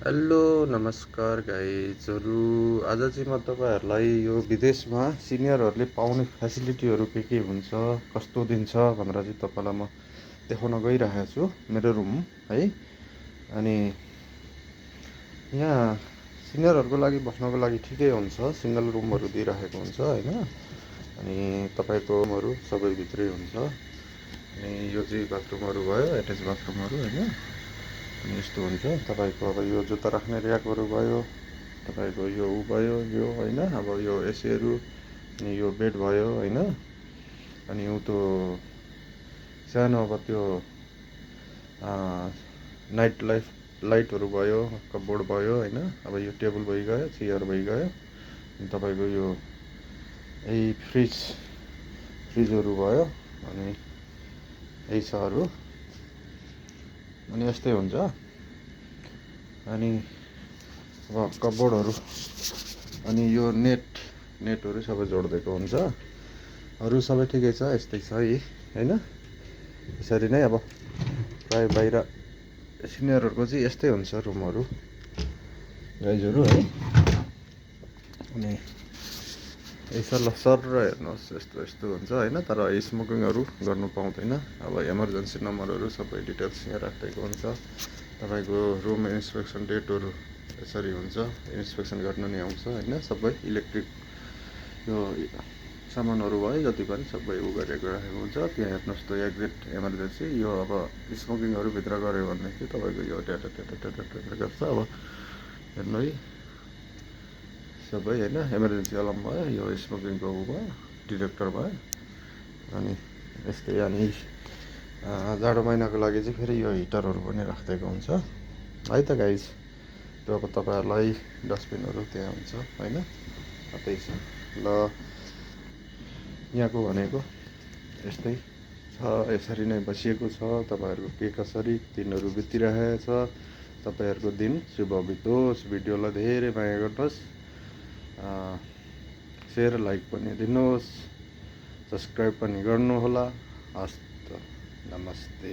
Hello नमस्कार गाइजहरू। आज चाहिँ म तपाईँहरूलाई यो विदेशमा सिनियरहरूले पाउने फेसिलिटीहरू के हुन्छ, कस्तो दिन्छ भनेर चाहिँ तपाईँलाई म देखाउन गइरहेको छु। मेरो रुम है। अनि यहाँ सिनियरहरूको लागि बस्नको लागि ठिकै हुन्छ, सिङ्गल रुमहरू दिइराखेको हुन्छ होइन। अनि तपाईँको रुमहरू सबै भित्रै हुन्छ। अनि यो चाहिँ बाथरुमहरू भयो, एट्याच बाथरुमहरू होइन। अनि यस्तो हुन्छ तपाईँको अब यो जुत्ता राख्ने ऱ्याकहरू भयो, तपाईँको यो भयो यो होइन। अब यो एसीहरू, अनि यो बेड भयो होइन। अनि उतो सानो अब त्यो नाइट लाइटहरू भयो, कपबोर्ड भयो होइन। अब यो टेबल भइगयो, चेयर भइगयो। अनि तपाईँको यो यही फ्रिजहरू भयो। अनि यही छ अरू। अनि यस्तै हुन्छ। अनि अब कपबोर्डहरू, अनि यो नेटहरू सबै जोडिदिएको हुन्छ। अरू सबै ठिकै छ, यस्तै छ है होइन। यसरी नै अब प्रायः बाहिर सिनियरहरूको चाहिँ यस्तै हुन्छ रुमहरू गाइजहरू है। अनि यसो सर र हेर्नुहोस्, यस्तो यस्तो हुन्छ होइन। तर स्मोकिङहरू गर्नु पाउँदैन। अब इमर्जेन्सी नम्बरहरू सबै डिटेल्स यहाँ राखिदिएको हुन्छ। तपाईँको रुम इन्सपेक्सन डेटहरू यसरी हुन्छ, इन्सपेक्सन गर्न नि आउँछ होइन। सबै इलेक्ट्रिक यो सामानहरू भयो जति पनि सबै गरेको राखेको हुन्छ। त्यहाँ हेर्नुहोस् त एक्जिट इमर्जेन्सी। यो अब स्मोकिङहरू भित्र गऱ्यो भनेदेखि तपाईँको यो ट्याटा गर्छ। अब हेर्नु है सबै होइन। इमर्जेन्सी अलार्म भयो, यो स्मोकिङको भयो, डिटेक्टर भयो। अनि यस्तै। अनि जाडो महिनाको लागि चाहिँ फेरि यो हिटरहरू पनि राखिदिएको हुन्छ है त गाइज। त्यो अब तपाईँहरूलाई डस्टबिनहरू त्यहाँ हुन्छ होइन। त्यही छ ल। यहाँको भनेको यस्तै छ, यसरी नै बसिएको छ। तपाईँहरूको के कसरी दिनहरू बितिरहेको छ, तपाईँहरूको दिन शुभ बितोस्। भिडियोलाई धेरै माया गर्नुहोस्, सेयर लाइक पनि दिनुहोस्, सब्सक्राइब पनि गर्नुहोला। हस्त नमस्ते।